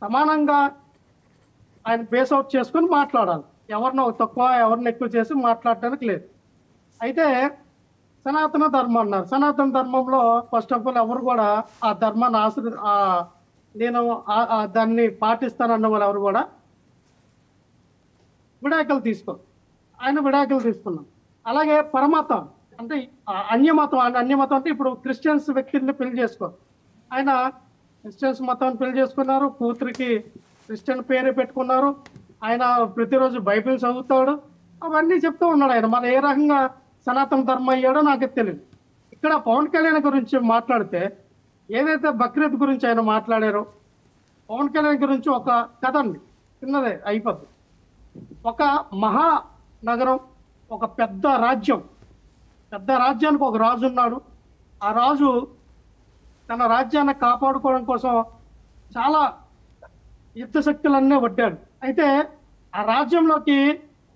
సమానంగా ఆయన base out చేసుకొని మాట్లాడాలి. ఎవరినో తక్కువ ఎవరిని ఎక్కువ చేసి మాట్లాడడానికి లేదు. అయితే సనాతన ధర్మం అన్నారు. సనాతన ధర్మంలో ఫస్ట్ ఆఫ్ ఆల్ ఎవరు కూడా ఆ ధర్మాన్ని నేను దాన్ని పాటిస్తానన్న వాళ్ళు ఎవరు కూడా విడాకులు తీసుకోరు. ఆయన విడాకులు తీసుకున్నాం. అలాగే పరమతం అంటే అన్యమతం అంటే ఇప్పుడు క్రిస్టియన్స్ వ్యక్తుల్ని పెళ్లి చేసుకోరు. ఆయన క్రిస్టియన్స్ మతాన్ని పెళ్లి చేసుకున్నారు. కూతురికి క్రిస్టియన్ పేరే పెట్టుకున్నారు. ఆయన ప్రతిరోజు బైబిల్ చదువుతాడు. అవన్నీ చెప్తూ ఉన్నాడు. ఆయన మన ఏ రకంగా సనాతన ధర్మం అయ్యాడో నాకు తెలియదు. ఇక్కడ పవన్ కళ్యాణ్ గురించి మాట్లాడితే ఏదైతే బక్రీద్ గురించి ఆయన మాట్లాడారో, పవన్ కళ్యాణ్ గురించి ఒక కథ అండి, చిన్నదే అయిపోద్ది. ఒక మహానగరం, ఒక పెద్ద రాజ్యానికి ఒక రాజు ఉన్నాడు. ఆ రాజు తన రాజ్యాన్ని కాపాడుకోవడం కోసం చాలా యుద్ధ శక్తులన్నీ వడ్డాడు. అయితే ఆ రాజ్యంలోకి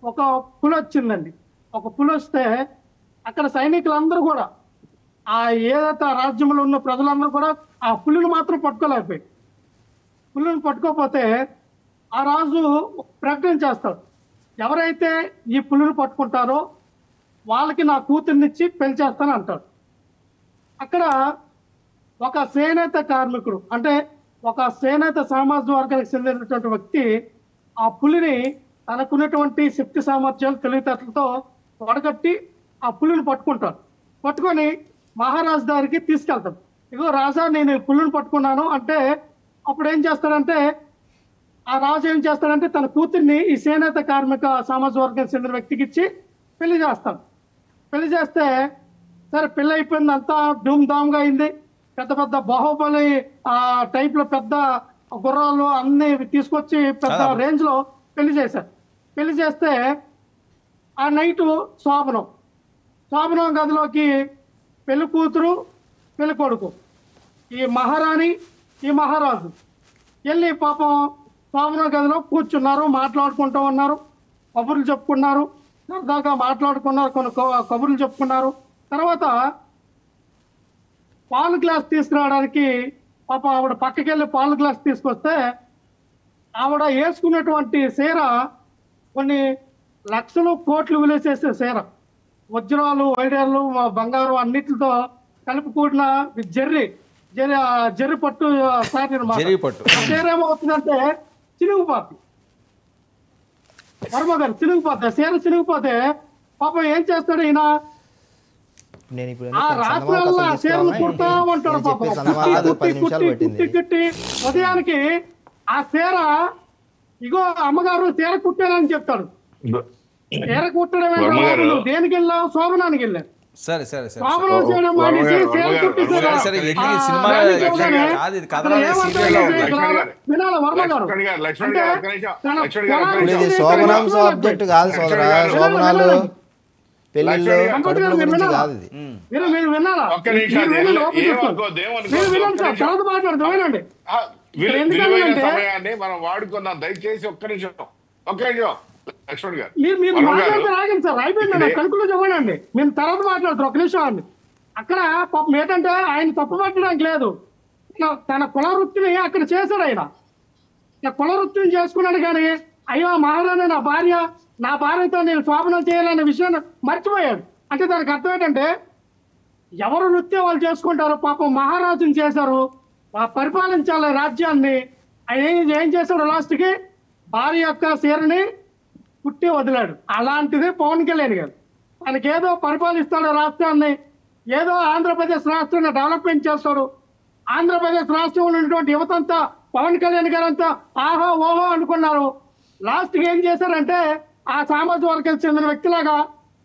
ఒక పులి వచ్చిందండి. ఒక పులి వస్తే అక్కడ సైనికులందరూ కూడా ఏదైతే ఆ రాజ్యంలో ఉన్న ప్రజలందరూ కూడా ఆ పులిని మాత్రం పట్టుకోలేకపోయారు. పులిని పట్టుకోకపోతే ఆ రాజు ప్రకటన చేస్తాడు, ఎవరైతే ఈ పులిని పట్టుకుంటారో వాళ్ళకి నా కూతుర్నిచ్చి పెళ్లి చేస్తాను అంటాడు. అక్కడ ఒక చేనేత కార్మికుడు, అంటే ఒక చేనేత సామాజిక వర్గానికి చెందినటువంటి వ్యక్తి ఆ పులిని తనకున్నటువంటి శక్తి సామర్థ్యాలు తెలివితేటలతో వడగట్టి ఆ పులిని పట్టుకుంటాడు. పట్టుకొని మహారాజు దగ్గరికి తీసుకెళ్తాడు. ఇగో రాజా, నేను ఈ పులిని పట్టుకున్నాను అంటే అప్పుడు ఏం చేస్తాడంటే ఆ రాజు ఏం చేస్తాడంటే తన కూతుర్ని ఈ చేనేత కార్మిక సామాజిక వర్గానికి చెందిన వ్యక్తికి ఇచ్చి పెళ్లి చేస్తాడు. పెళ్లి చేస్తే సరే పెళ్లి అయిపోయింది, అంతా ధూమ్ ధామ్గా అయింది. పెద్ద పెద్ద బాహుబలి టైప్ లో పెద్ద గుర్రాలు అన్ని తీసుకొచ్చి పెద్ద రేంజ్ లో పెళ్లి చేశారు. పెళ్లి చేస్తే ఆ నైటు శోభనం గదిలోకి పెళ్లి కూతురు పెళ్లి కొడుకు, ఈ మహారాణి ఈ మహారాజు వెళ్ళి పాపం శోభనం గదిలో కూర్చున్నారు, మాట్లాడుకుంటూ ఉన్నారు, కబుర్లు చెప్పుకున్నారు, సరదాగా మాట్లాడుకున్నారు, కొన్ని కబుర్లు చెప్పుకున్నారు. తర్వాత పాలు గ్లాస్ తీసుకురావడానికి పాపం ఆవిడ పక్కకెళ్ళి పాలు గ్లాస్ తీసుకొస్తే ఆవిడ వేసుకున్నటువంటి చీర కొన్ని లక్షలు కోట్లు విలువ చేసే చీర, వజ్రాలు వైడర్లు బంగారం అన్నిటితో కలిపి కూడిన జర్రి పట్టు సారీ చీర ఏమవుతుందంటే చినిగిపోతుంది. వర్మ గారు చినిగిపోతాయి, చీర చినిగిపోతే పాపం ఏం చేస్తాడు ఈయన, ఆ రాత్రుల్లో ఆ చీరలు కుడతా ఉంటాడు. పాపం కుట్టి ఉదయానికి ఆ చీర, ఇగో అమ్మగారు చీర కుట్టానని చెప్తాడు. చీర కుట్టడం నువ్వు దేనికి వెళ్ళావు? శోభనానికి వెళ్ళావు. శోభనం చేయడం మానేసి చీర కుట్టించారు. వినాలి వర్మ గారు, మనం వాడుకున్నాం. దయచేసి ఒక్క నిమిషం లక్ష్మణ్ గారు మీరు మాట్లాడితే రాగండి సార్, అయిపోయింది కనుకలో చెప్పండి. మేము తర్వాత మాట్లాడుతారు ఒక నిమిషం అండి. అక్కడ పాపం ఏంటంటే ఆయన తప్పు పట్టడానికి లేదు, తన కుల వృత్తిని అక్కడ చేశాడు. ఆయన కుల వృత్తిని చేసుకున్నాడు కానీ అయ్యో మహారాణి నా భార్యతో నేను శోభనం చేయాలనే విషయాన్ని మర్చిపోయాడు. అంటే దానికి అర్థం ఏంటంటే ఎవరు నృత్యం వాళ్ళు చేసుకుంటారు. పాపం మహారాజుని చేశారు, పరిపాలించాలి రాజ్యాన్ని. ఆయన ఏం చేశాడు, లాస్ట్కి భార్య యొక్క చీరని కుట్టి వదిలాడు. అలాంటిది పవన్ కళ్యాణ్ గారు. ఆయనకేదో పరిపాలిస్తాడు రాష్ట్రాన్ని, ఏదో ఆంధ్రప్రదేశ్ రాష్ట్రాన్ని డెవలప్మెంట్ చేస్తాడు. ఆంధ్రప్రదేశ్ రాష్ట్రంలో ఉన్నటువంటి యువతంతా పవన్ కళ్యాణ్ గారు అంతా ఆహో ఓహో అనుకున్నారు. లాస్ట్కి ఏం చేశారంటే ఆ సామాజిక వర్గానికి చెందిన వ్యక్తిలాగా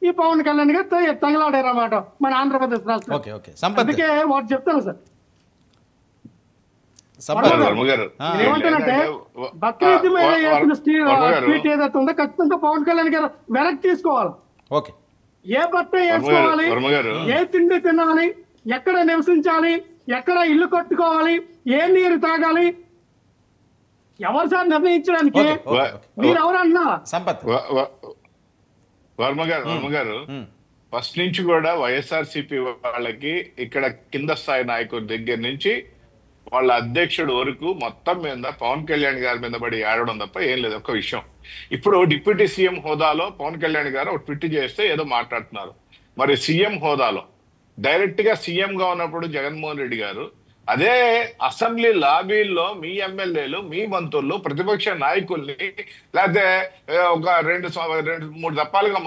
ఈ పవన్ కళ్యాణ్ గారు తగిలాడారు అన్నమాట మన ఆంధ్రప్రదేశ్ రాష్ట్రం. అందుకే వాడు చెప్తాను సార్, ఏమంటానంటే బక్రీద్ మీద వేసిన ట్వీట్ ఏదైతే ఉందో ఖచ్చితంగా పవన్ కళ్యాణ్ గారు వెనక్కి తీసుకోవాలి. ఏ బట్ట వేసుకోవాలి, ఏ తిండి తినాలి, ఎక్కడ నివసించాలి, ఎక్కడ ఇల్లు కట్టుకోవాలి, ఏ నీరు తాగాలి, ఎవరు సార్ నిర్ణయించడానికి? మీరు ఎవరన్నా వర్మ గారు ఫస్ట్ నుంచి కూడా వైఎస్ఆర్సీపీ వాళ్ళకి ఇక్కడ కింద స్థాయి నాయకుడి దగ్గర నుంచి వాళ్ళ అధ్యక్షుడు వరకు మొత్తం మీద పవన్ కళ్యాణ్ గారి మీద పడి ఆడడం తప్ప ఏం లేదు. ఒక విషయం, ఇప్పుడు డిప్యూటీ సీఎం హోదాలో పవన్ కళ్యాణ్ గారు ఒక ట్వీట్ చేస్తే ఏదో మాట్లాడుతున్నారు. మరి సీఎం హోదాలో డైరెక్ట్ గా సీఎం గా ఉన్నప్పుడు జగన్మోహన్ రెడ్డి గారు అదే అసెంబ్లీ లాబీల్లో మీ ఎమ్మెల్యేలు, మీ మంత్రులు, ప్రతిపక్ష నాయకుల్ని లేకపోతే ఒక రెండు 3 దప్పాలుగా